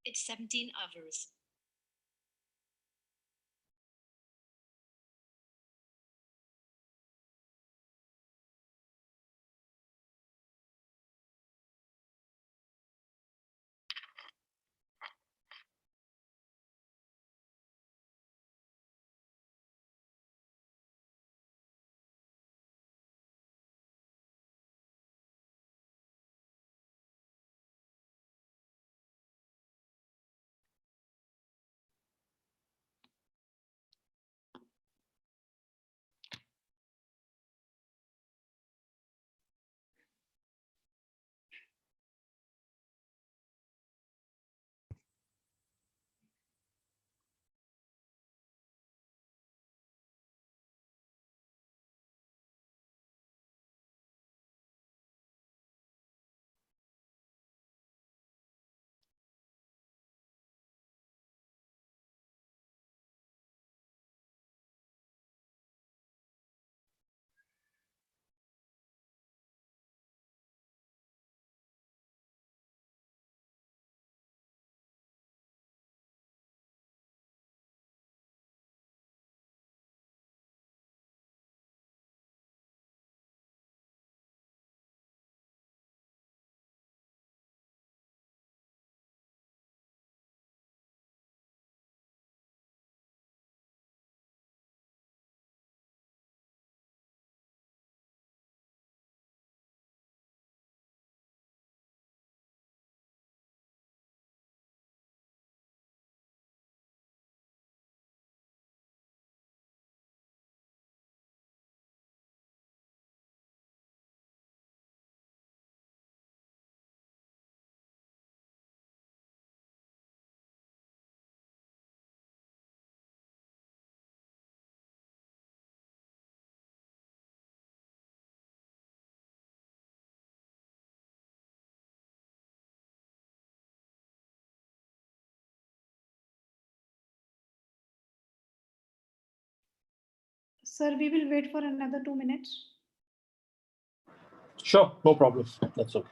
It's 17 hours. Sir, we will wait for another 2 minutes. Sure, no problem. That's okay.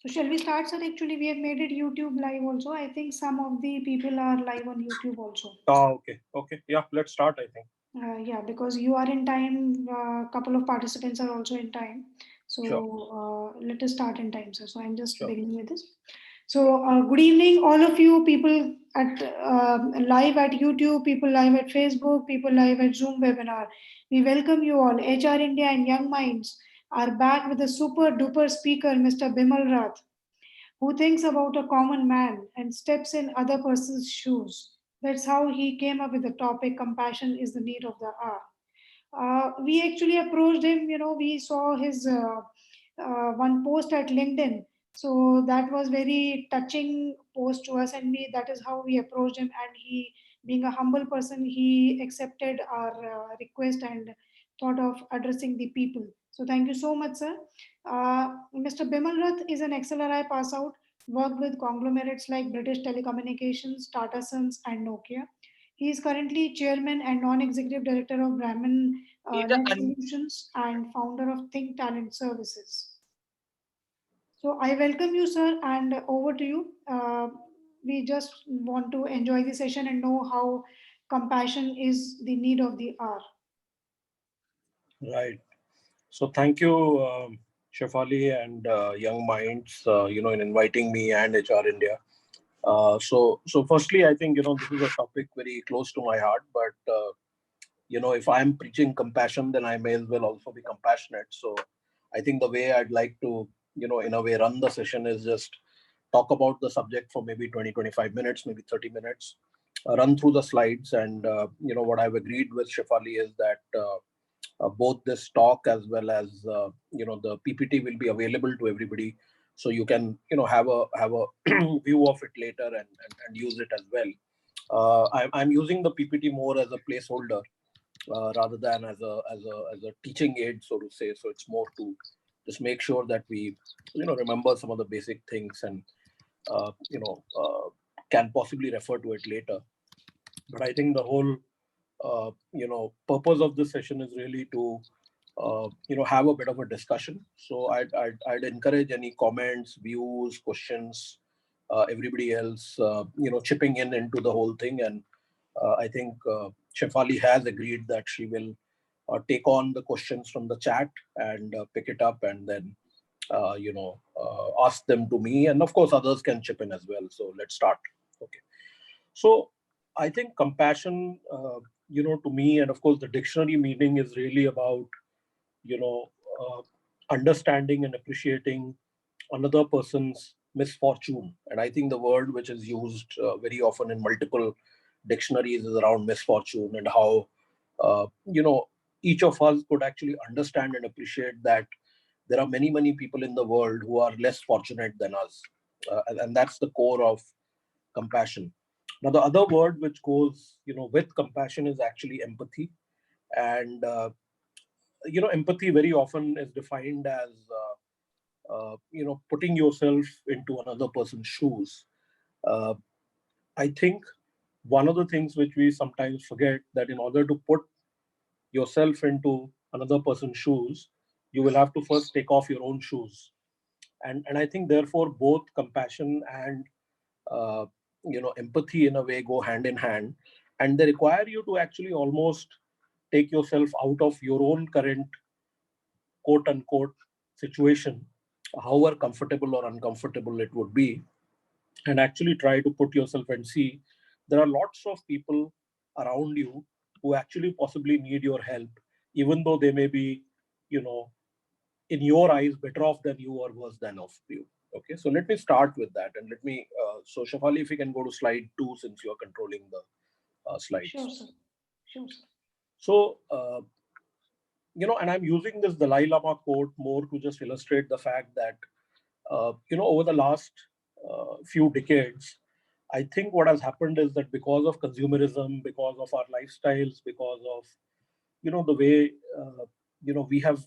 So shall we start, sir? Actually, we have made it YouTube live also. I think some of the people are live on YouTube also. Okay. Okay. Yeah, let's start, I think. Yeah, because you are in time, a couple of participants are also in time. So Sure. let us start in time, sir. So I'm just Sure. beginning with this. So good evening, all of you people at live at YouTube, people live at Facebook, people live at Zoom webinar. We welcome you all. HR India and Young Minds are back with a super duper speaker, Mr. Bimal Rath, who thinks about a common man and steps in other person's shoes. That's how he came up with the topic compassion is the need of the hour. We actually approached him, we saw his one post at LinkedIn. So that was very touching post to us, and that is how we approached him. And he, being a humble person, he accepted our request and thought of addressing the people. So thank you so much, sir. Mr. Bimal Rath is an XLRI pass out worked with conglomerates like British Telecommunications, Tata Sons, and Nokia. He is currently chairman and non-executive director of Brahmin Net Solutions and founder of Think Talent Services. So I welcome you, sir, and over to you. We just want to enjoy the session and know how compassion is the need of the hour. Right. So thank you, Shefali and Young Minds, in inviting me and HR India. So firstly, I think, this is a topic very close to my heart, but, if I'm preaching compassion, then I may as well also be compassionate. So I think the way I'd like to, in a way run the session is just talk about the subject for maybe 20, 25 minutes, maybe 30 minutes, run through the slides. And, what I've agreed with Shefali is that both this talk as well as, the PPT will be available to everybody. So you can, have a view of it later and use it as well. I'm using the PPT more as a placeholder rather than as a teaching aid, so to say. So it's more to just make sure that we, remember some of the basic things and uh, you know uh, can possibly refer to it later. But I think the whole purpose of this session is really to have a bit of a discussion. So I'd encourage any comments, views, questions, everybody else chipping in into the whole thing. And I think Shefali has agreed that she will take on the questions from the chat and pick it up and then ask them to me, and of course others can chip in as well. So let's start. Okay. So I think compassion, to me, and of course the dictionary meaning is really about, you know, uh, understanding and appreciating another person's misfortune. And I think the word which is used very often in multiple dictionaries is around misfortune, and how, uh, you know, each of us could actually understand and appreciate that there are many, many people in the world who are less fortunate than us. And that's the core of compassion. Now, the other word which goes, with compassion is actually empathy. And, empathy very often is defined as, putting yourself into another person's shoes. Uh, I think one of the things which we sometimes forget, that in order to put yourself into another person's shoes, you will have to first take off your own shoes. And I think therefore both compassion and uh, empathy in a way go hand in hand, and they require you to actually almost take yourself out of your own current quote unquote situation, however comfortable or uncomfortable it would be, and actually try to put yourself and see there are lots of people around you who actually possibly need your help, even though they may be, you know in your eyes better off than you or worse than of you. Okay, so let me start with that, and let me so Shafali, if you can go to slide 2, since you are controlling the Sure, slides. sir. Sure, sir. So and I'm using this Dalai Lama quote more to just illustrate the fact that over the last few decades, I think what has happened is that because of consumerism, because of our lifestyles, because of the way we have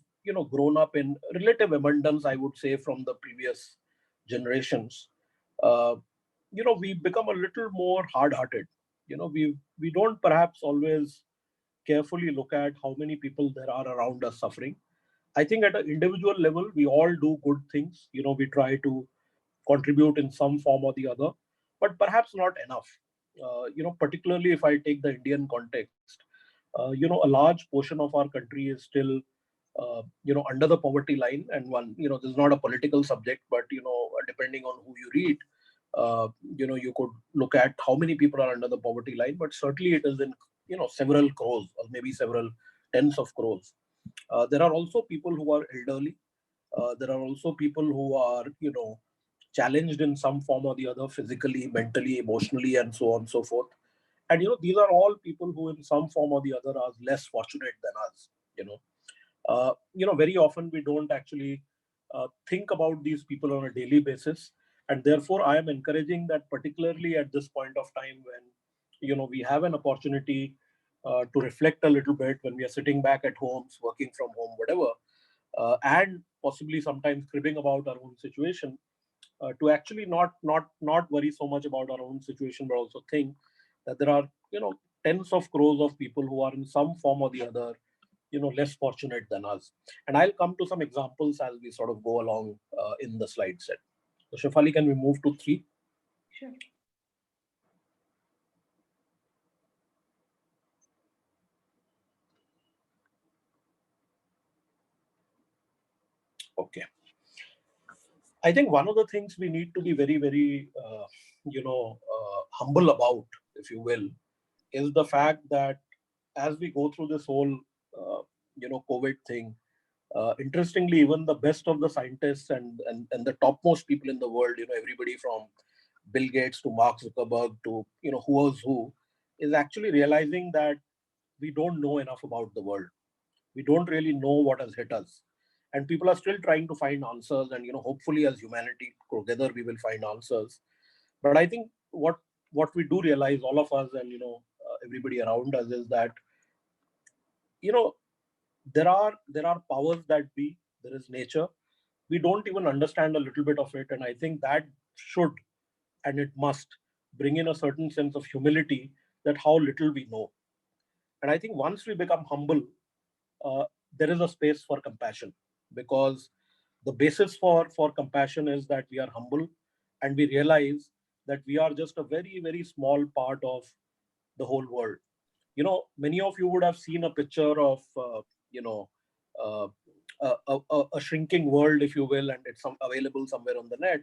grown up in relative abundance, I would say, from the previous generations. uh, we become a little more hard-hearted. We don't perhaps always carefully look at how many people there are around us suffering. I think at an individual level, we all do good things. We try to contribute in some form or the other, but perhaps not enough. Particularly if I take the Indian context, a large portion of our country is still, under the poverty line. And one, this is not a political subject, but, depending on who you read, you could look at how many people are under the poverty line, but certainly it is in, several crores or maybe several tens of crores. There are also people who are elderly. There are also people who are, challenged in some form or the other, physically, mentally, emotionally, and so on and so forth. And these are all people who, in some form or the other, are less fortunate than us. Very often we don't actually think about these people on a daily basis, and therefore I am encouraging that, particularly at this point of time when we have an opportunity to reflect a little bit when we are sitting back at homes, working from home, whatever, and possibly sometimes cribbing about our own situation. to actually not worry so much about our own situation, but also think that there are tens of crores of people who are in some form or the other less fortunate than us. And I'll come to some examples as we sort of go along in the slide set. So Shefali, can we move to 3? Sure. Okay. I think one of the things we need to be very, very, humble about, if you will, is the fact that as we go through this whole, COVID thing, interestingly, even the best of the scientists and the topmost people in the world, everybody from Bill Gates to Mark Zuckerberg to, who else who, is actually realizing that we don't know enough about the world. We don't really know what has hit us, and people are still trying to find answers, and hopefully as humanity together we will find answers. But I think what we do realize, all of us, and everybody around us, is that you know there are powers that be. There is nature. We don't even understand a little bit of it, and I think that should, and it must, bring in a certain sense of humility, that how little we know. And I think once we become humble, uh, there is a space for compassion, because the basis for compassion is that we are humble, and we realize that we are just a very, very small part of the whole world. Many of you would have seen a picture of you know uh, a shrinking world, if you will, and it's available somewhere on the net.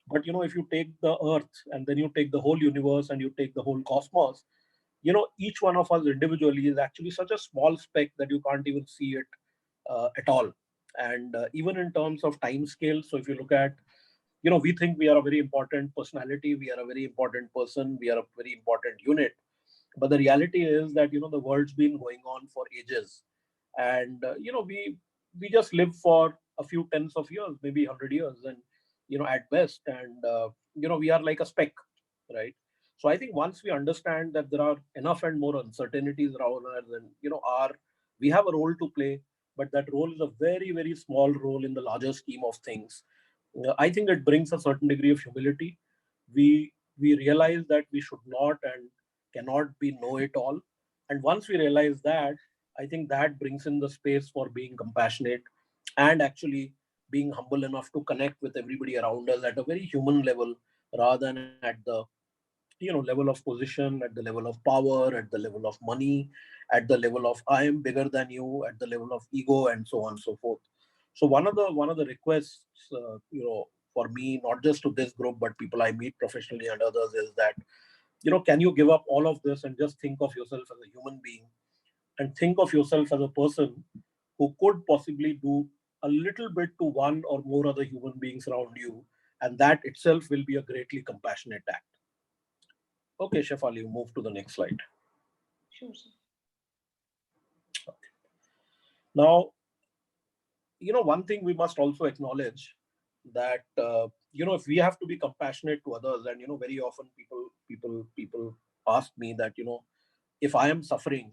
But if you take the earth, and then you take the whole universe, and you take the whole cosmos, each one of us individually is actually such a small speck that you can't even see it at all. And even in terms of time scale, so if you look at, we think we are a very important personality, we are a very important person, we are a very important unit. But the reality is that the world's been going on for ages, and we just live for a few tens of years, maybe 100 years, and at best. And we are like a speck, right? So I think once we understand that there are enough and more uncertainties around us, and our we have a role to play, but that role is a very, very small role in the larger scheme of things. I think it brings a certain degree of humility. We realize that we should not and cannot be know it all. And once we realize that, I think that brings in the space for being compassionate, and actually being humble enough to connect with everybody around us at a very human level, rather than at the level of position, at the level of power, at the level of money, at the level of I am bigger than you, at the level of ego, and so on and so forth. So one of the requests, for me, not just to this group but people I meet professionally and others, is that can you give up all of this and just think of yourself as a human being, and think of yourself as a person who could possibly do a little bit to one or more other human beings around you, and that itself will be a greatly compassionate act. Okay, Shefali, you move to the next slide. Sure, sir. Now, one thing we must also acknowledge, that if we have to be compassionate to others, and very often people ask me that if I am suffering,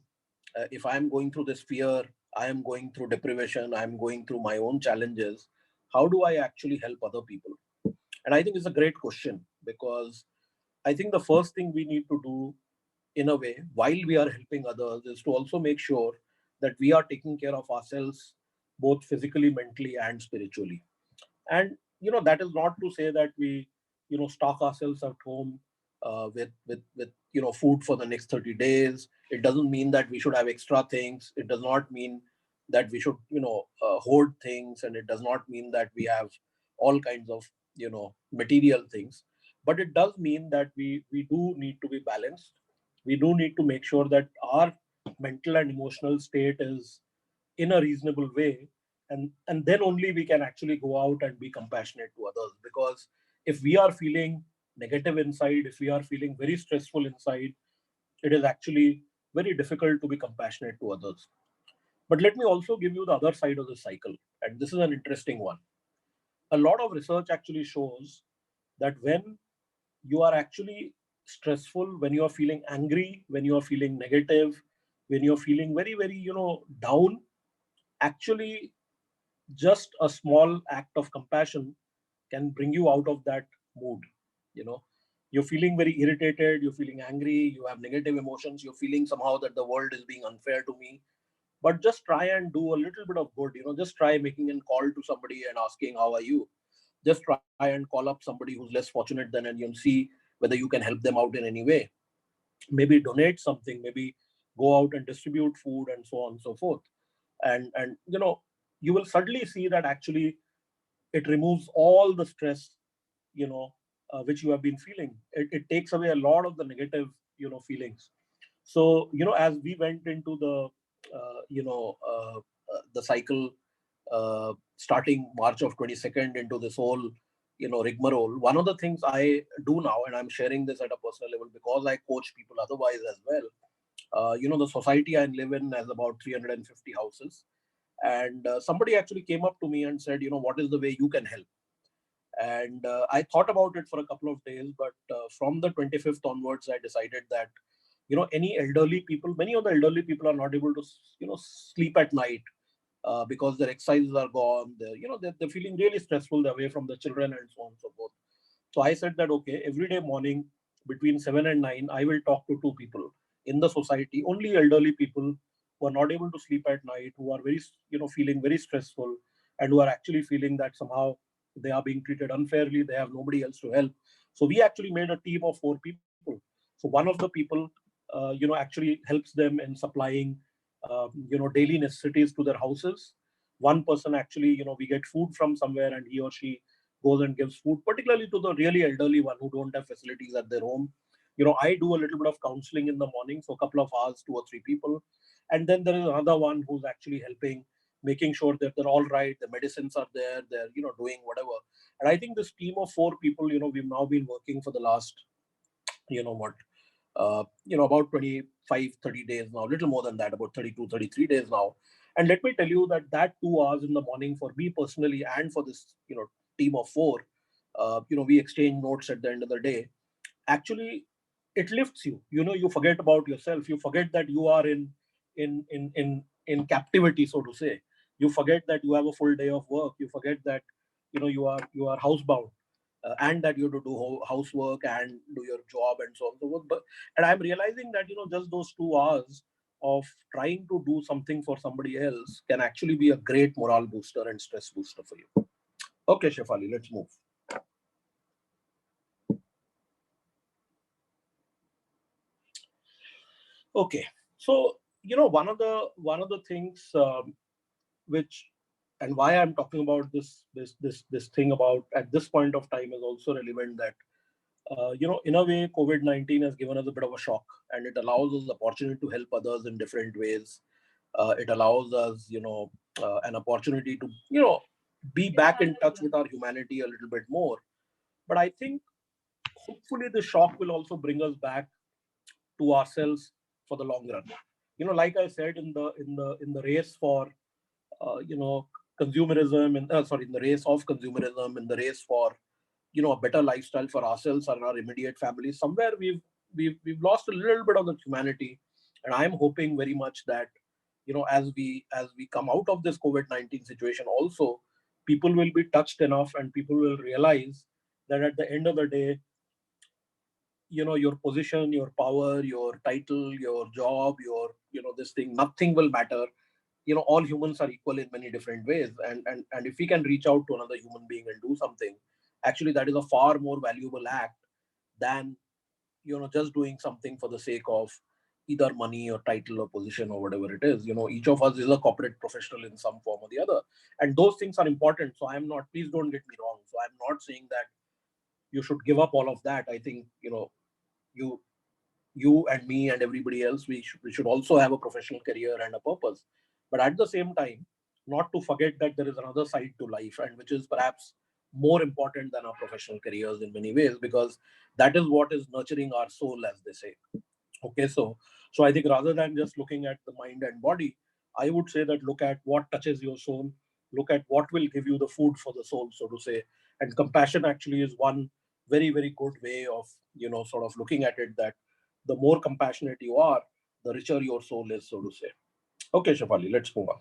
if I am going through this fear, I am going through deprivation, I am going through my own challenges, how do I actually help other people? And I think it's a great question, because I think the first thing we need to do, in a way, while we are helping others, is to also make sure that we are taking care of ourselves, both physically, mentally, and spiritually. And that is not to say that we stock ourselves at home with food for the next 30 days. It doesn't mean that we should have extra things. It does not mean that we should hoard things, and it does not mean that we have all kinds of material things. But it does mean that we do need to be balanced. We do need to make sure that our mental and emotional state is in a reasonable way, and then only we can actually go out and be compassionate to others. Because if we are feeling negative inside, if we are feeling very stressful inside, it is actually very difficult to be compassionate to others. But let me also give you the other side of the cycle, and this is an interesting one. A lot of research actually shows that when you are actually stressful, when you are feeling angry, when you are feeling negative, when you're feeling very, very down, actually just a small act of compassion can bring you out of that mood. You know, you're feeling very irritated, you're feeling angry, you have negative emotions, you're feeling somehow that the world is being unfair to me. But just try and do a little bit of good. Just try making a call to somebody and asking, how are you? Just try and call up somebody who's less fortunate than, and you see whether you can help them out in any way. Maybe donate something, maybe go out and distribute food and so on and so forth. And you will suddenly see that actually it removes all the stress, which you have been feeling. It takes away a lot of the negative feelings. So as we went into the cycle, starting March of 22nd into this whole rigmarole, one of the things I do now, and I'm sharing this at a personal level because I coach people otherwise as well. The society I live in has about 350 houses, and somebody actually came up to me and said, what is the way you can help? And I thought about it for a couple of days, but from the 25th onwards, I decided that any elderly people, many of the elderly people are not able to sleep at night because their exercises are gone. They're feeling really stressful. They're away from the children and so on and so forth. So I said that, okay, every day morning between 7 and 9, I will talk to two people in the society, only elderly people who are not able to sleep at night, who are very, feeling very stressful, and who are actually feeling that somehow they are being treated unfairly. They have nobody else to help. So we actually made a team of four people. So one of the people, actually helps them in supplying, daily necessities to their houses. One person actually, we get food from somewhere, and he or she goes and gives food, particularly to the really elderly one who don't have facilities at their home. I do a little bit of counseling in the morning for a couple of hours, two or three people. And then there is another one who's actually helping, making sure that they're all right, the medicines are there, they're, doing whatever. And I think this team of four people, we've now been working for the last, what, about 25, 30 days now, a little more than that, about 32, 33 days now. And let me tell you that 2 hours in the morning for me personally and for this, team of four, we exchange notes at the end of the day. Actually, it lifts you. You forget about yourself. You forget that you are in captivity, so to say. You forget that you have a full day of work. You forget that you are housebound, and that you have to do housework and do your job and so on and so forth. And I'm realizing that just those 2 hours of trying to do something for somebody else can actually be a great morale booster and stress booster for you. Okay, Shefali, let's move. Okay, so one of the things, which, and why I'm talking about this thing about at this point of time is also relevant, that in a way, COVID-19 has given us a bit of a shock, and it allows us the opportunity to help others in different ways. It allows us, an opportunity to, be back in touch with our humanity a little bit more. But I think hopefully the shock will also bring us back to ourselves for the long run. Like I said, in the race for, you know, consumerism, and sorry, in the race of consumerism, in the race for, a better lifestyle for ourselves and our immediate families, somewhere we've lost a little bit of the humanity. And I'm hoping very much that, as we come out of this COVID-19 situation also, people will be touched enough and people will realize that at the end of the day, your position, your power, your title, your job, your, this thing, nothing will matter. All humans are equal in many different ways, and if we can reach out to another human being and do something, actually that is a far more valuable act than, just doing something for the sake of either money or title or position or whatever it is. Each of us is a corporate professional in some form or the other, and those things are important. So I'm not, please don't get me wrong, so I'm not saying that you should give up all of that. I think, you you and me and everybody else, we should also have a professional career and a purpose. But at the same time, not to forget that there is another side to life, and which is perhaps more important than our professional careers in many ways, because that is what is nurturing our soul, as they say. Okay, so I think rather than just looking at the mind and body, I would say that look at what touches your soul, look at what will give you the food for the soul, so to say. And compassion actually is one very, very good way of, sort of looking at it, that the more compassionate you are, the richer your soul is, so to say. Okay, Shafali, let's move on.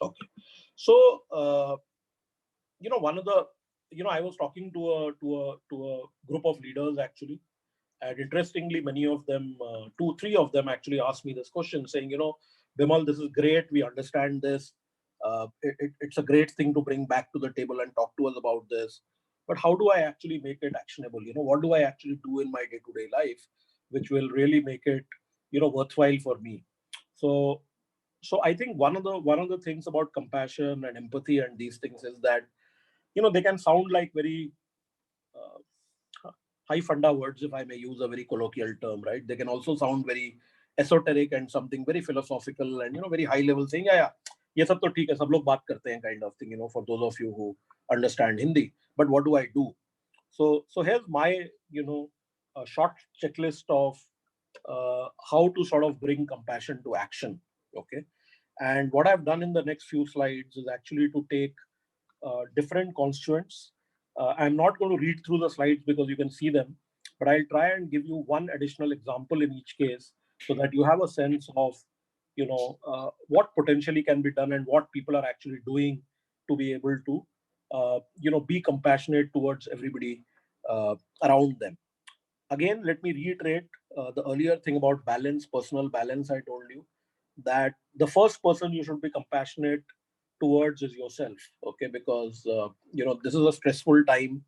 Okay. So, one of the, I was talking to a group of leaders actually, and interestingly, many of them, two, three of them actually asked me this question, saying, Bimal, this is great. We understand this. It's a great thing to bring back to the table and talk to us about this. But how do I actually make it actionable? What do I actually do in my day-to-day life, which will really make it, worthwhile for me? So, I think one of the things about compassion and empathy and these things is that they can sound like very uh, high funda words, if I may use a very colloquial term, right? They can also sound very esoteric and something very philosophical and very high level, saying, yeah, yeah, ये सब तो ठीक है, सब लोग बात करते हैं, kind of thing, for those of you who understand Hindi. But what do I do? So here's my short checklist of how to sort of bring compassion to action. Okay, and what I've done in the next few slides is actually to take different constituents. I'm not going to read through the slides because you can see them, but I'll try and give you one additional example in each case so that you have a sense of, what potentially can be done and what people are actually doing to be able to, be compassionate towards everybody around them. Again, let me reiterate the earlier thing about balance, personal balance. I told you that the first person you should be compassionate towards is yourself. Okay, because this is a stressful time.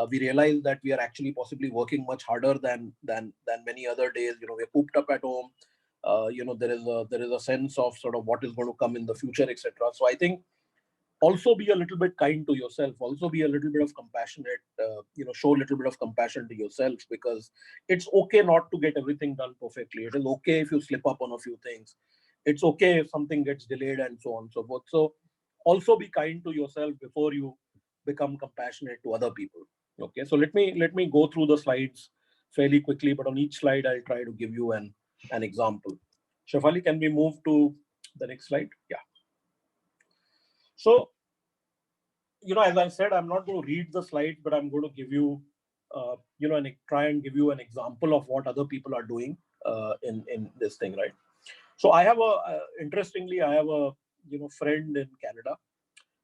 We realize that we are actually possibly working much harder than many other days. We're cooped up at home. There is a sense of sort of what is going to come in the future, etc. So I think also be a little bit kind to yourself, also be a little bit of compassionate, show a little bit of compassion to yourself, because it's okay not to get everything done perfectly. It is okay if you slip up on a few things. It's okay if something gets delayed and so on and so forth. So also be kind to yourself before you become compassionate to other people. Okay, so let me go through the slides fairly quickly, but on each slide I'll try to give you an example. Shafali, can we move to the next slide? Yeah. So as I said, I'm not going to read the slides, but I'm going to give you, and try and give you an example of what other people are doing in this thing, right? So I have interestingly, I have a friend in Canada.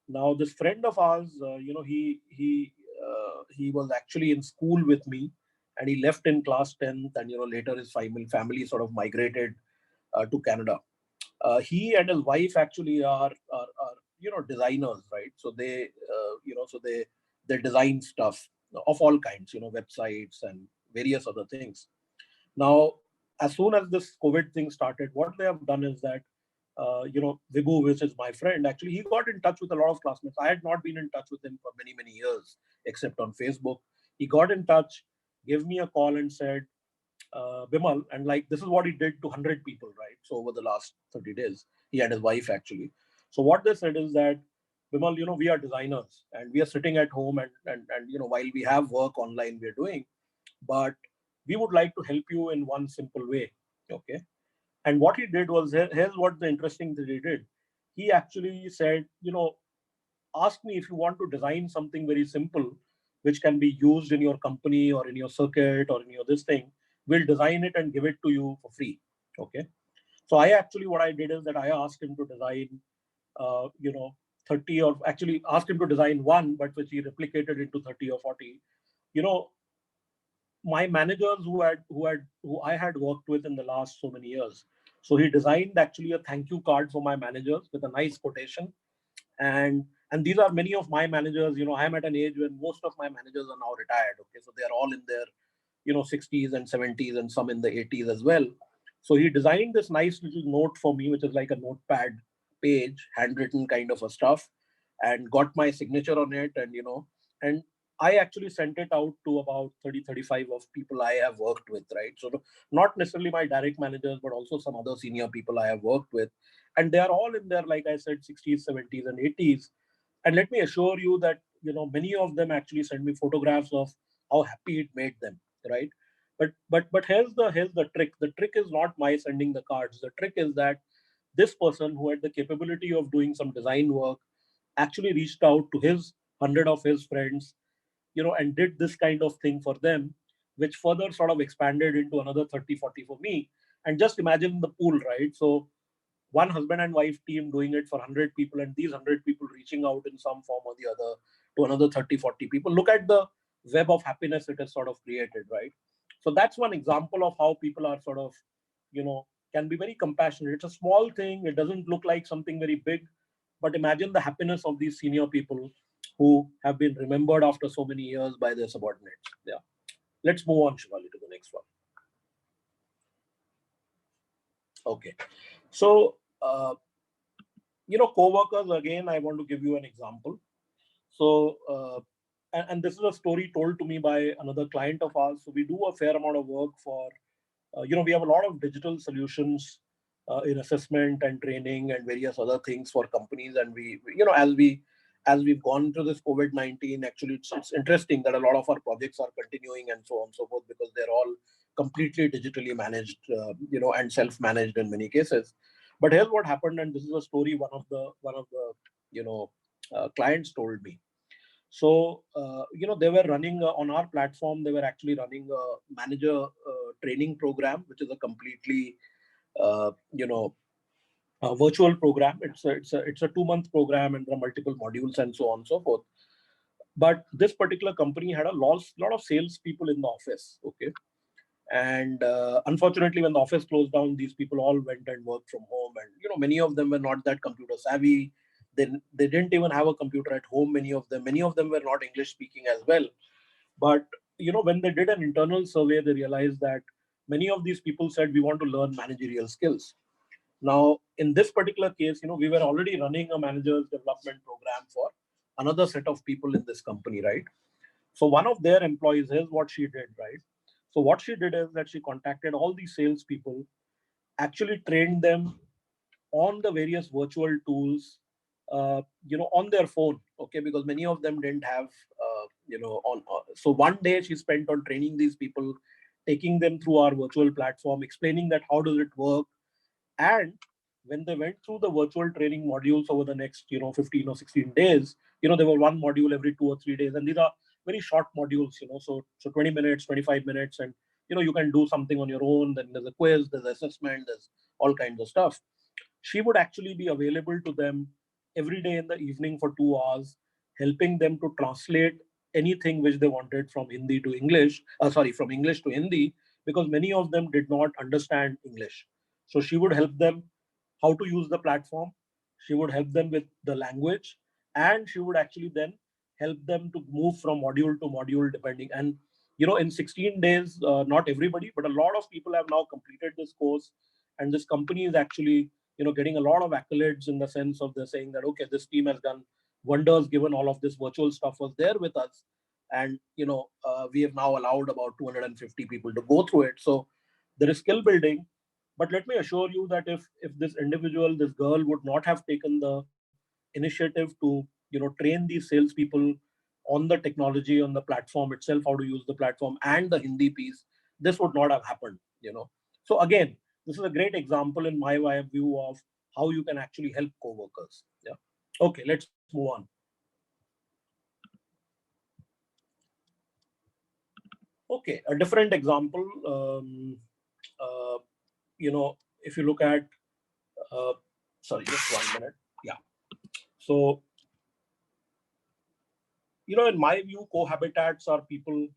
Now, this friend of ours, he was actually in school with me, and he left in class 10th, and later his family sort of migrated to Canada. He and his wife actually are designers, right? So they design stuff of all kinds, websites and various other things. Now, as soon as this COVID thing started, what they have done is that Vibhu, which is my friend, actually he got in touch with a lot of classmates. I had not been in touch with him for many years, except on Facebook. He got in touch, gave me a call, and said, Bimal, and like this is what he did to 100 people, right? So over the last 30 days, he and his wife actually. So what they said is that, Bimal, we are designers and we are sitting at home, and while we have work online, we are doing, but we would like to help you in one simple way. Okay. And what he did was, here's what the interesting thing he did. He actually said, ask me if you want to design something very simple which can be used in your company or in your circuit or in your this thing. We'll design it and give it to you for free. Okay. So I actually, what I did is that I asked him to design, uh, you know 30, or actually asked him to design one, but which he replicated into 30 or 40. you know my managers who I had worked with in the last so many years. So he designed actually a thank you card for my managers with a nice quotation. And these are many of my managers. I'm at an age when most of my managers are now retired. Okay, so they are all in their 60s and 70s, and some in the 80s as well. So he designed this nice little note for me, which is like a notepad page, handwritten kind of a stuff, and got my signature on it. And I actually sent it out to about 30-35 of people I have worked with, right? So not necessarily my direct managers, but also some other senior people I have worked with. And they are all in their, like I said, 60s, 70s, and 80s. And let me assure you that, many of them actually send me photographs of how happy it made them, right? But here's the trick. The trick is not my sending the cards. The trick is that this person who had the capability of doing some design work actually reached out to his 100 of his friends, and did this kind of thing for them, which further sort of expanded into another 30-40 for me. And just imagine the pool, right? So one husband and wife team doing it for 100 people, and these 100 people reaching out in some form or the other to another 30, 40 people. Look at the web of happiness it has sort of created, right? So that's one example of how people are sort of, you know, can be very compassionate. It's a small thing, it doesn't look like something very big, but imagine the happiness of these senior people who have been remembered after so many years by their subordinates. Yeah. Let's move on, Shivali, to the next one. Okay. So, co-workers, again, I want to give you an example. So, and this is a story told to me by another client of ours. So we do a fair amount of work for, we have a lot of digital solutions in assessment and training and various other things for companies. And as we've gone through this COVID-19, actually, it's interesting that a lot of our projects are continuing and so on and so forth, because they're all completely digitally managed, and self-managed in many cases. But here's what happened, and this is a story one of the clients told me. So, they were running on our platform, they were actually running a manager training program, which is a completely, uh, you know, a virtual program. It's a 2 month program, and there are multiple modules and so on and so forth. But this particular company had a lot of sales people in the office. Okay. And unfortunately, when the office closed down, these people all went and worked from home, and many of them were not that computer savvy. They didn't even have a computer at home. Many of them were not English speaking as well. But when they did an internal survey, they realized that many of these people said, we want to learn managerial skills. Now, in this particular case, we were already running a managers development program for another set of people in this company, right? So one of their employees, here's what she did, right? So what she did is that she contacted all these salespeople, actually trained them on the various virtual tools, on their phone. Okay, because many of them didn't have, on. So one day she spent on training these people, taking them through our virtual platform, explaining that how does it work. And when they went through the virtual training modules over the next 15 or 16 days, there were one module every 2 or 3 days, and these are very short modules, so 20 minutes, 25 minutes, and you can do something on your own. Then there's a quiz, there's assessment, there's all kinds of stuff. She would actually be available to them every day in the evening for 2 hours, helping them to translate anything which they wanted from Hindi to English, from English to Hindi, because many of them did not understand English. So she would help them how to use the platform. She would help them with the language, and she would actually then help them to move from module to module depending. And in 16 days, not everybody, but a lot of people have now completed this course, and this company is actually getting a lot of accolades, in the sense of they're saying that, okay, this team has done wonders given all of this virtual stuff was there with us. And we have now allowed about 250 people to go through it. So there is skill building. But let me assure you that if this individual, this girl, would not have taken the initiative to train these salespeople on the technology, on the platform itself, how to use the platform, and the Hindi piece, this would not have happened. So again, this is a great example in my view of how you can actually help co-workers. Yeah. Okay, let's move on. Okay, a different example. If you look at, uh, sorry, just 1 minute. Yeah. So, in my view, cohabitats are people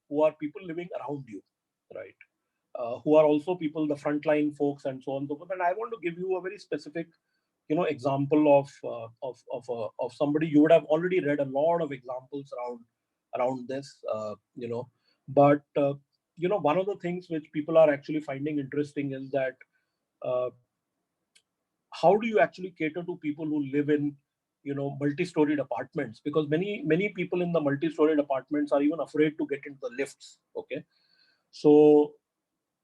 who are people living around you, right? Who are also people, the frontline folks, and so on and so forth. And I want to give you a very specific, example of somebody. You would have already read a lot of examples around this, but one of the things which people are actually finding interesting is that, uh, how do you actually cater to people who live in multi-storied apartments, because many people in the multi-storied apartments are even afraid to get into the lifts. Okay. So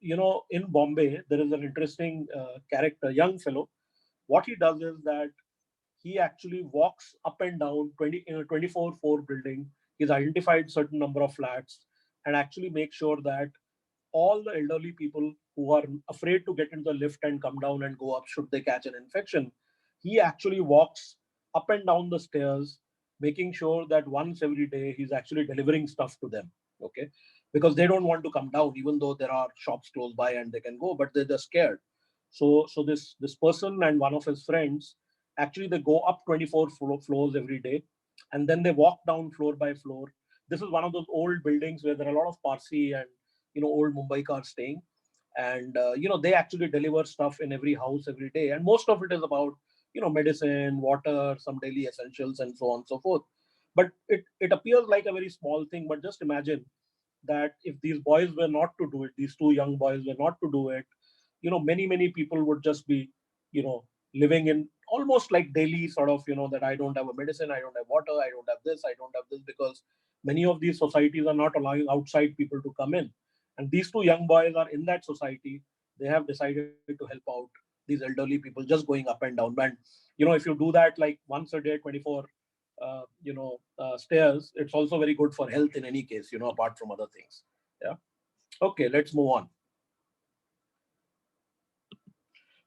in Bombay there is an interesting character, young fellow. What he does is that he actually walks up and down 24 floor building. He's identified certain number of flats, and actually make sure that all the elderly people who are afraid to get into the lift and come down and go up should they catch an infection, he actually walks up and down the stairs, making sure that once every day he's actually delivering stuff to them. Okay. Because they don't want to come down, even though there are shops close by and they can go, but they're just scared. So this person and one of his friends, actually they go up 24 floors every day, and then they walk down floor by floor. This is one of those old buildings where there are a lot of Parsi and old Mumbaikars staying, and they actually deliver stuff in every house every day, and most of it is about medicine, water, some daily essentials, and so on and so forth. But it appears like a very small thing, but just imagine that if these boys were not to do it, these two young boys were not to do it, many people would just be you know living in almost like daily sort of that I don't have a medicine, I don't have water, I don't have this, I don't have this, because many of these societies are not allowing outside people to come in. And these two young boys are in that society. They have decided to help out these elderly people just going up and down. And if you do that like once a day, 24 stairs, it's also very good for health in any case, apart from other things. Yeah. Okay, let's move on.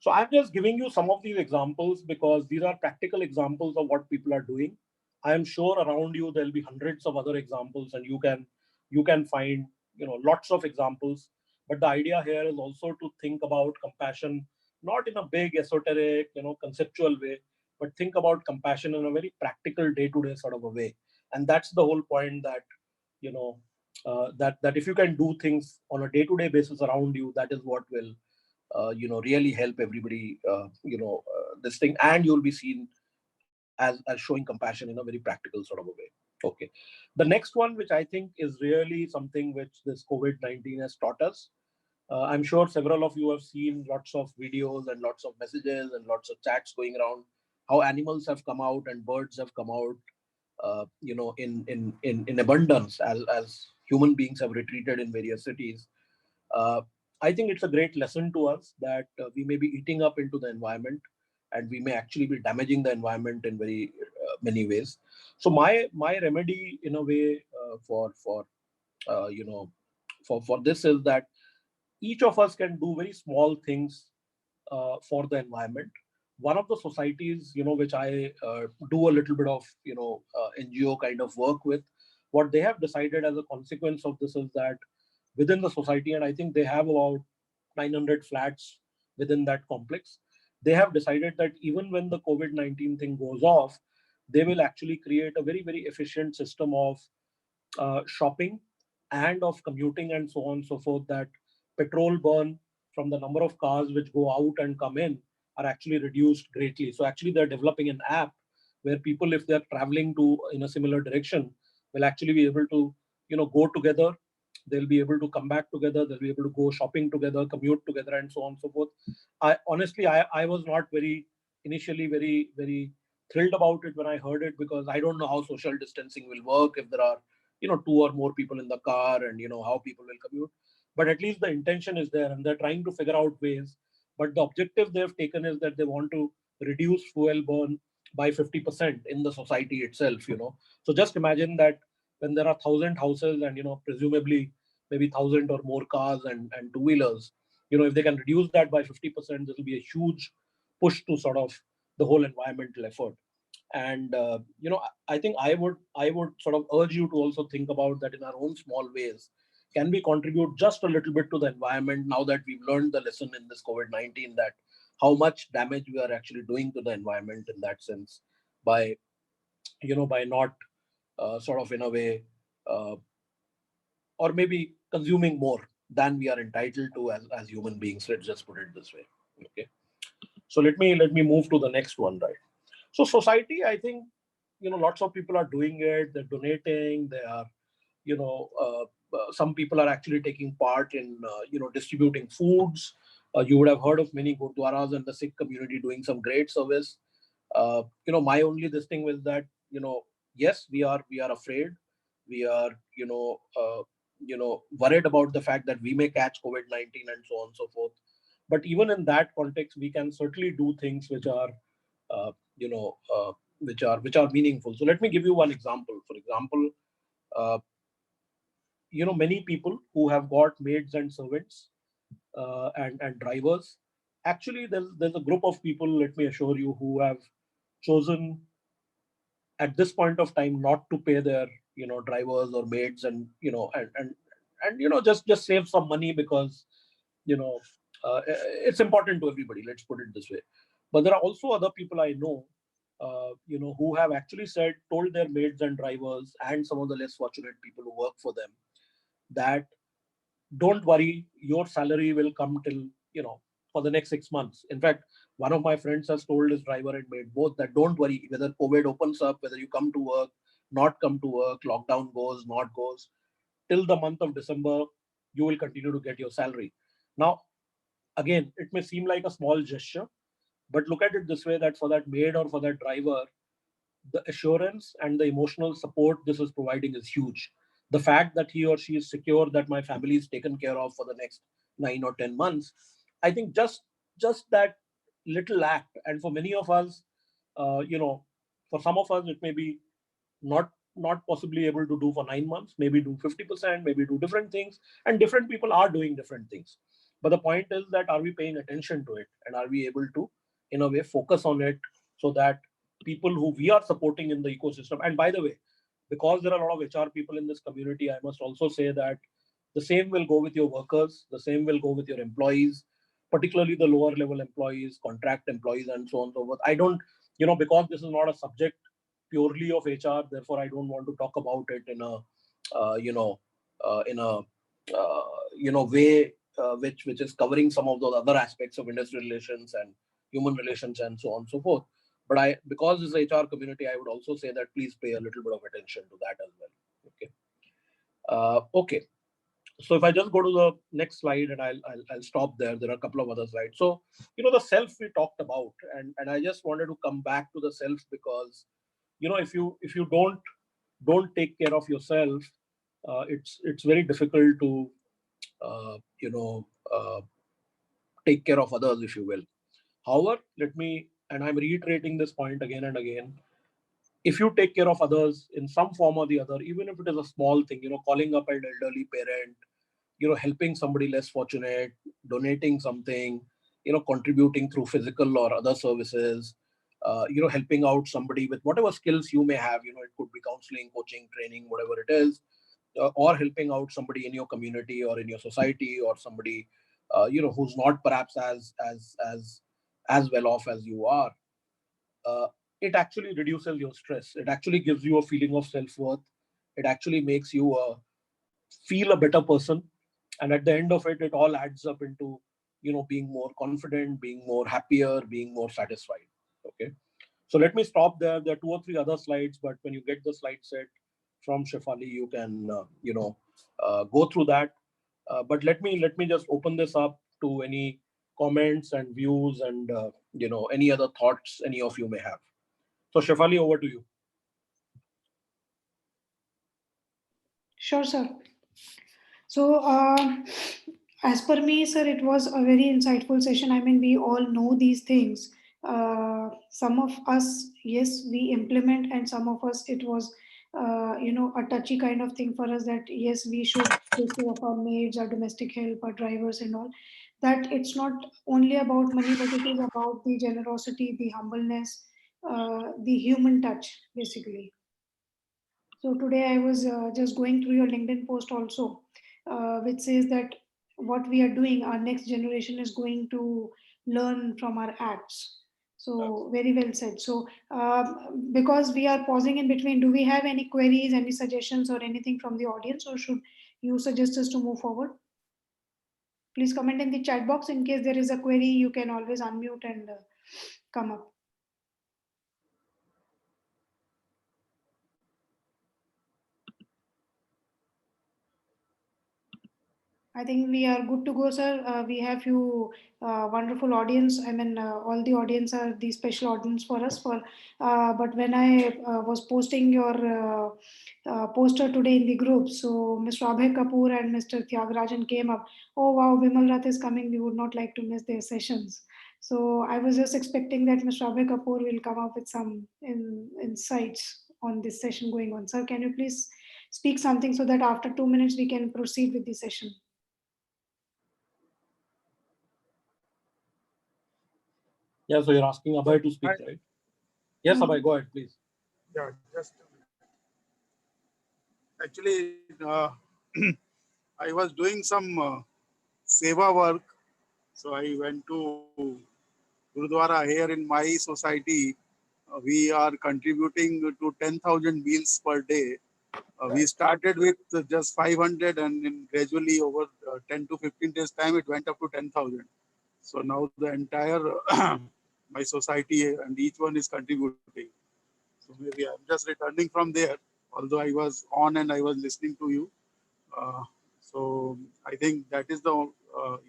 So I'm just giving you some of these examples because these are practical examples of what people are doing. I am sure around you there'll be hundreds of other examples, and you can find lots of examples. But the idea here is also to think about compassion, not in a big esoteric, conceptual way, but think about compassion in a very practical day-to-day sort of a way. And that's the whole point, that you know that if you can do things on a day-to-day basis around you, that is what will really help everybody, this thing, and you'll be seen as showing compassion in a very practical sort of a way. Okay. The next one, which I think is really something which this COVID-19 has taught us. I'm sure several of you have seen lots of videos and lots of messages and lots of chats going around, how animals have come out and birds have come out, in abundance, as human beings have retreated in various cities. uh, I think it's a great lesson to us that we may be eating up into the environment, and we may actually be damaging the environment in very many ways. So my remedy, in a way, for uh, you know for this is that each of us can do very small things for the environment. One of the societies, which I do a little bit of, NGO kind of work with, what they have decided as a consequence of this is that within the society, and I think they have about 900 flats within that complex, they have decided that even when the COVID-19 thing goes off, they will actually create a very, very efficient system of shopping and of commuting and so on and so forth, that petrol burn from the number of cars which go out and come in are actually reduced greatly. So actually they're developing an app where people, if they're traveling to in a similar direction, will actually be able to go together. They'll be able to come back together, they'll be able to go shopping together, commute together, and so on and so forth. I honestly, I was not very initially very thrilled about it when I heard it, because I don't know how social distancing will work if there are two or more people in the car, and how people will commute. But at least the intention is there, and they're trying to figure out ways. But the objective they've taken is that they want to reduce fuel burn by 50% in the society itself. So just imagine that when there are 1,000 houses, and presumably maybe 1,000 or more cars and two-wheelers, if they can reduce that by 50%, this will be a huge push to sort of the whole environmental effort. And I think I would sort of urge you to also think about that in our own small ways. Can we contribute just a little bit to the environment, now that we've learned the lesson in this COVID-19, that how much damage we are actually doing to the environment in that sense, by by not sort of in a way, uh, or maybe consuming more than we are entitled to as human beings. Let's just put it this way. Okay. So let me move to the next one, right? So society, I think, lots of people are doing it. They're donating. They are, some people are actually taking part in, distributing foods. You would have heard of many gurdwaras and the Sikh community doing some great service. My only this thing was that, yes, we are afraid. We are, worried about the fact that we may catch COVID-19 and so on and so forth. But even in that context, we can certainly do things which are, uh, you know, uh, which are meaningful. So let me give you one example. For example, uh, many people who have got maids and servants, and drivers. Actually, there's a group of people, let me assure you, who have chosen at this point of time not to pay their drivers or maids, and just save some money, because you know it's important to everybody. Let's put it this way. But there are also other people I know, who have actually told their maids and drivers and some of the less fortunate people who work for them that don't worry, your salary will come till, for the next 6 months. In fact, one of my friends has told his driver and maid both that don't worry, whether COVID opens up, whether you come to work, not come to work, lockdown goes, not goes, till the month of December, you will continue to get your salary. Now, again, it may seem like a small gesture, but look at it this way, that for that maid or for that driver, the assurance and the emotional support this is providing is huge. The fact that he or she is secure that my family is taken care of for the next 9 or 10 months, I think just that little act, and for many of us, uh, you know, for some of us it may be not possibly able to do for 9 months, maybe do 50%, maybe do different things, and different people are doing different things. But the point is that are we paying attention to it, and are we able to, in a way, focus on it, so that people who we are supporting in the ecosystem. And by the way, because there are a lot of HR people in this community, I must also say that the same will go with your workers, the same will go with your employees, particularly the lower level employees, contract employees, and so on and so forth. I don't, because this is not a subject purely of HR, therefore I don't want to talk about it in a, in a, way which is covering some of those other aspects of industrial relations and human relations and so on and so forth. But because it's HR community, I would also say that please pay a little bit of attention to that as well. Okay. Okay. So if I just go to the next slide, and I'll stop there. There are a couple of other slides. So the self we talked about, and I just wanted to come back to the self, because if you don't take care of yourself, it's very difficult to uh, you know uh, take care of others, if you will. However, and I'm reiterating this point again and again, if you take care of others in some form or the other, even if it is a small thing, calling up an elderly parent, helping somebody less fortunate, donating something, contributing through physical or other services, helping out somebody with whatever skills you may have, it could be counseling, coaching, training, whatever it is, or helping out somebody in your community or in your society, or somebody, who's not perhaps as well off as you are. uh, it actually reduces your stress. It actually gives you a feeling of self-worth. It actually makes you feel a better person, and at the end of it, it all adds up into being more confident, being more happier, being more satisfied. Okay. So let me stop there. There are two or three other slides, but when you get the slide set from Shefali, you can go through that. But let me just open this up to any comments and views, and any other thoughts any of you may have. So Shefali, over to you. Sure, sir. So, as per me, sir, it was a very insightful session. I mean, we all know these things. Some of us, yes, we implement, and some of us, it was, a touchy kind of thing for us, that yes, we should take care of our maids, our domestic help, our drivers, and all. That it's not only about money, but it is about the generosity, the humbleness, the human touch, basically. So today I was just going through your LinkedIn post also, which says that what we are doing, our next generation is going to learn from our acts. So very well said. So because we are pausing in between, do we have any queries, any suggestions, or anything from the audience, or should you suggest us to move forward? Please comment in the chat box. In case there is a query, you can always unmute and come up. I think we are good to go, sir. We have few wonderful audience. I mean, all the audience are the special audience for us. But when I was posting your poster today in the group, so Mr. Abhay Kapoor and Mr. Tyagarajan came up. Oh wow, Bimal Rath is coming. We would not like to miss their sessions. So I was just expecting that Mr. Abhay Kapoor will come up with some insights on this session going on. Sir, can you please speak something so that after 2 minutes we can proceed with the session? Yeah, so you're asking Abhay to speak, right? Yes, Abhay, go ahead, please. Yeah, just actually, I was doing some seva work, So I went to Gurudwara here in my society. We are contributing to 10,000 meals per day. We started with just 500, and then gradually over 10 to 15 days time, it went up to 10,000. So now the entire my society and each one is contributing. So maybe I'm just returning from there, although I was on and I was listening to you. Uh, so I think that is the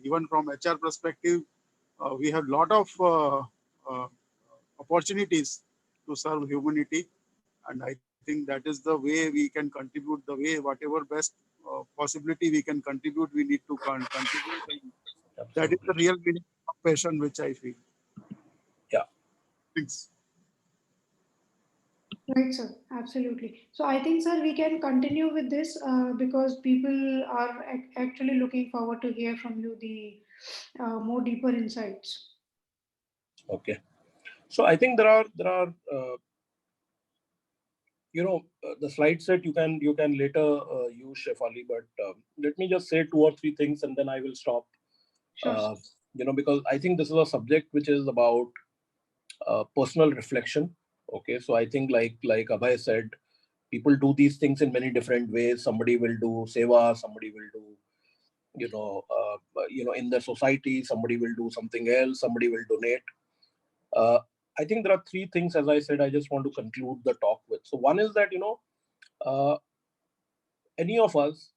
even from HR perspective, we have lot of uh, opportunities to serve humanity, and I think that is the way we can contribute. The way whatever best possibility we can contribute, we need to contribute. And that is the Absolutely. real meaning of passion, which I feel. Yeah. Thanks. Right, sir. Absolutely. So I think, sir, we can continue with this because people are actually looking forward to hear from you the more deeper insights. Okay. So I think there are the slide set you can later use, Shefali, but let me just say two or three things and then I will stop. Sure, sir. Because I think this is a subject which is about personal reflection. Okay, so I think like Abhay said, people do these things in many different ways. Somebody will do seva, somebody will do in the society, somebody will do something else, somebody will donate. uh, I think there are three things, as I said, I just want to conclude the talk with. So one is that uh, any of us,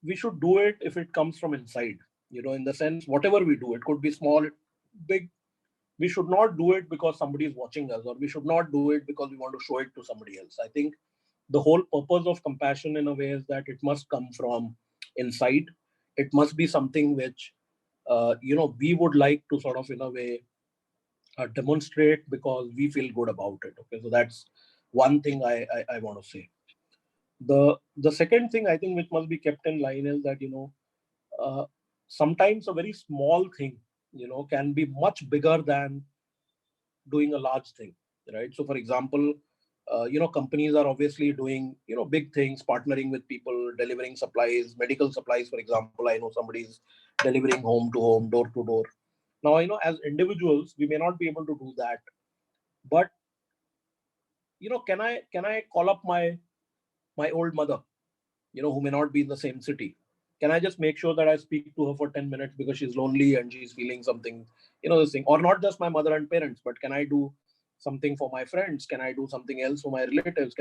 we should do it if it comes from inside. In the sense, whatever we do, it could be small, big. We should not do it because somebody is watching us, or we should not do it because we want to show it to somebody else. I think the whole purpose of compassion in a way is that it must come from inside. It must be something which we would like to sort of in a way demonstrate because we feel good about it. Okay, so that's one thing I want to say. The second thing I think which must be kept in line is that uh, sometimes a very small thing can be much bigger than doing a large thing, right? So for example, companies are obviously doing big things, partnering with people, delivering supplies, medical supplies. For example, I know somebody's delivering home to home, door to door. Now, as individuals, we may not be able to do that, but can I call up my old mother, who may not be in the same city? Can I just make sure that I speak to her for 10 minutes because she's lonely and she's feeling something, this thing? Or not just my mother and parents, but can I do something for my friends? Can I do something else for my relatives?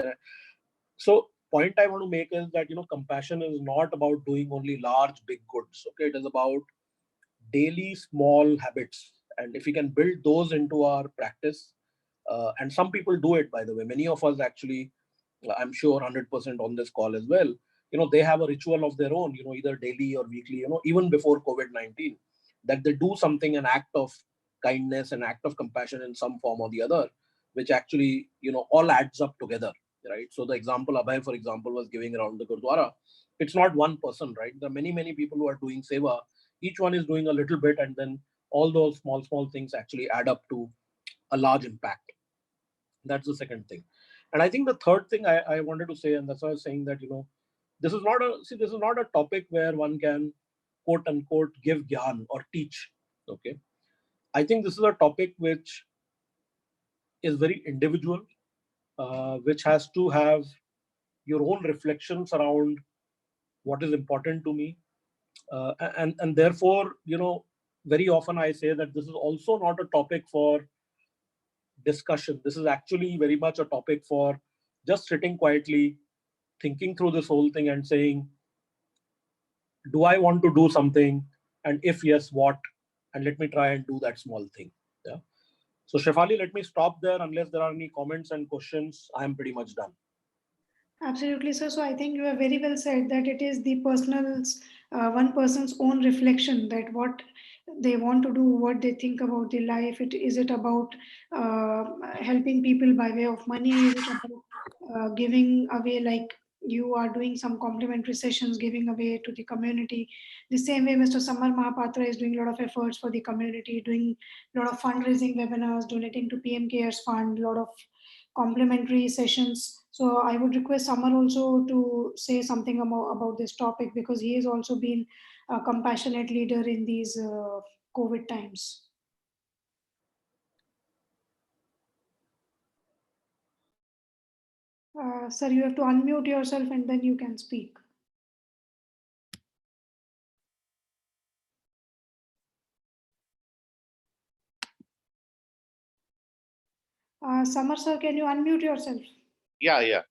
So, point I want to make is that, compassion is not about doing only large, big goods. Okay. It is about daily small habits. And if we can build those into our practice, and some people do it, by the way, many of us actually, I'm sure 100% on this call as well, they have a ritual of their own, either daily or weekly, even before COVID-19, that they do something, an act of kindness, an act of compassion in some form or the other, which actually, all adds up together, right? So the example Abhay, for example, was giving around the Gurdwara, it's not one person, right? There are many, many people who are doing seva. Each one is doing a little bit, and then all those small, small things actually add up to a large impact. That's the second thing. And I think the third thing I wanted to say, and that's why I was saying that, this is not a topic where one can quote unquote give gyan or teach. Okay. I think this is a topic which is very individual, which has to have your own reflections around what is important to me. And therefore, very often I say that this is also not a topic for discussion. This is actually very much a topic for just sitting quietly, thinking through this whole thing and saying, do I want to do something? And if yes, what? And let me try and do that small thing. Yeah. So, Shefali, let me stop there. Unless there are any comments and questions, I am pretty much done. Absolutely, sir. So I think you have very well said that it is the one person's own reflection that what they want to do, what they think about their life. Is it about helping people by way of money? Is it about giving away, like you are doing some complimentary sessions, giving away to the community? The same way Mr. Samar Mahapatra is doing a lot of efforts for the community, doing a lot of fundraising webinars, donating to PM Cares Fund, a lot of complimentary sessions. So I would request Samar also to say something about this topic because he has also been a compassionate leader in these. COVID times. Sir, you have to unmute yourself and then you can speak. Samar sir, can you unmute yourself? Yeah. Yeah.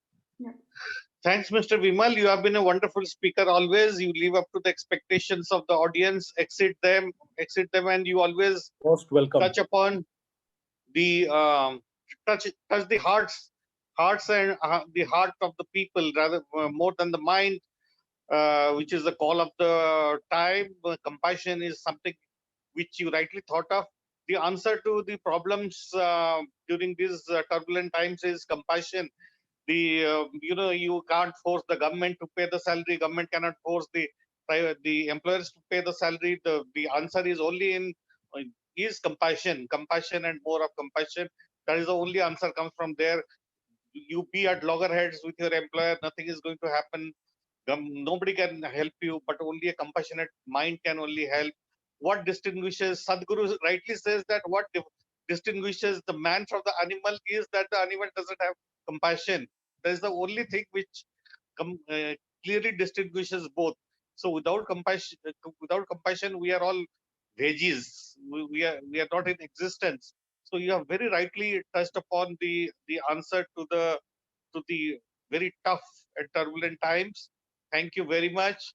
Thanks, Mr. Bimal. You have been a wonderful speaker always. You live up to the expectations of the audience, exceed them, and you always Most welcome. touch upon the touch the hearts and the heart of the people rather more than the mind, which is the call of the time. Compassion is something which you rightly thought of. The answer to the problems during these turbulent times is compassion. You can't force the government to pay the salary. Government cannot force the employers to pay the salary. The answer is only in is compassion, and more of compassion. That is the only answer comes from there. You be at loggerheads with your employer, nothing is going to happen. Nobody can help you, but only a compassionate mind can only help. What distinguishes, Sadhguru rightly says that what distinguishes the man from the animal is that the animal doesn't have compassion. That is the only thing which clearly distinguishes both. So without compassion, we are all veggies. We are not in existence. So you have very rightly touched upon the answer to the very tough and turbulent times. Thank you very much.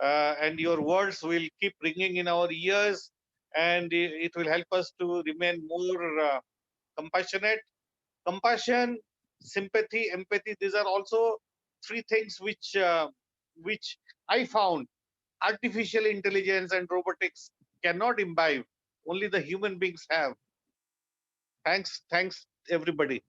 And your words will keep ringing in our ears, and it will help us to remain more compassionate. Compassion, sympathy, empathy, these are also three things which I found artificial intelligence and robotics cannot imbibe. Only the human beings have. Thanks everybody.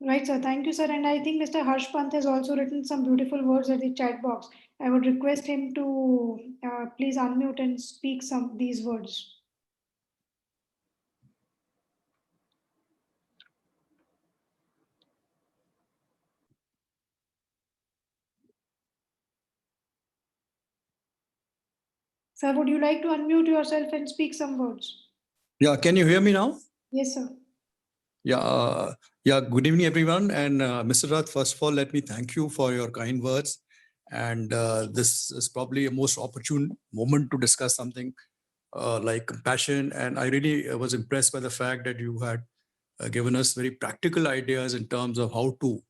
Right, sir. Thank you, sir. And I think Mr. Harsh Pant has also written some beautiful words at the chat box. I would request him to please unmute and speak some these words. Sir, would you like to unmute yourself and speak some words? Yeah, can you hear me now? Yes, sir. Yeah, good evening, everyone. And Mr. Rath, first of all, let me thank you for your kind words. And this is probably a most opportune moment to discuss something like compassion. And I really was impressed by the fact that you had given us very practical ideas in terms of how to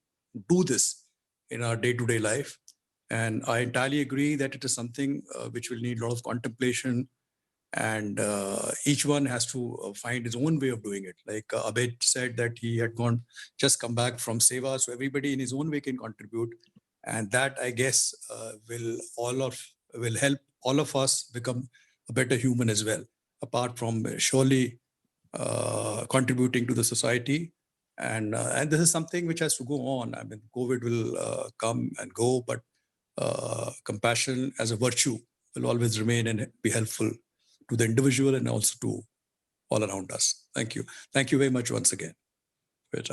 do this in our day-to-day life. And I entirely agree that it is something which will need a lot of contemplation, and each one has to find his own way of doing it. Like Abed said that he had just come back from Seva, so everybody in his own way can contribute, and that I guess will help all of us become a better human as well. Apart from surely contributing to the society, and this is something which has to go on. I mean, COVID will come and go, but compassion as a virtue will always remain and be helpful to the individual and also to all around us. Thank you. Thank you very much once again.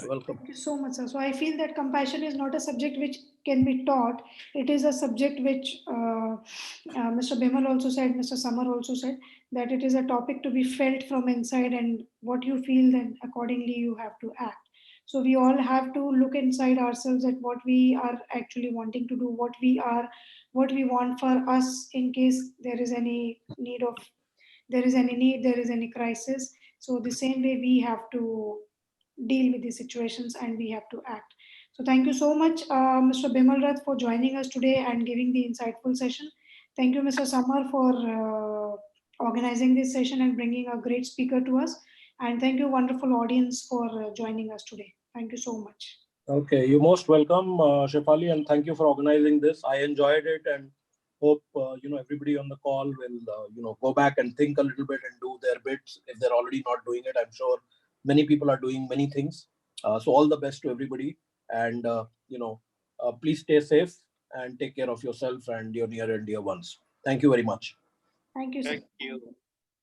Welcome. Thank you so much, sir. So I feel that compassion is not a subject which can be taught. It is a subject which Mr. Bimal also said, Mr. Samar also said, that it is a topic to be felt from inside, and what you feel, then accordingly you have to act. So we all have to look inside ourselves at what we are actually wanting to do, what we want for us in case there is any there is any crisis. So the same way we have to deal with these situations and we have to act. So thank you so much, Mr. Bimal Rath, for joining us today and giving the insightful session. Thank you, Mr. Samar, for organizing this session and bringing a great speaker to us. And thank you, wonderful audience, for joining us today. Thank you so much. Okay, you're most welcome, Shefali, and thank you for organizing this. I enjoyed it, and hope everybody on the call will go back and think a little bit and do their bits if they're already not doing it. I'm sure many people are doing many things. So all the best to everybody, and please stay safe and take care of yourself and your near and dear ones. Thank you very much. Thank you, sir. Thank you.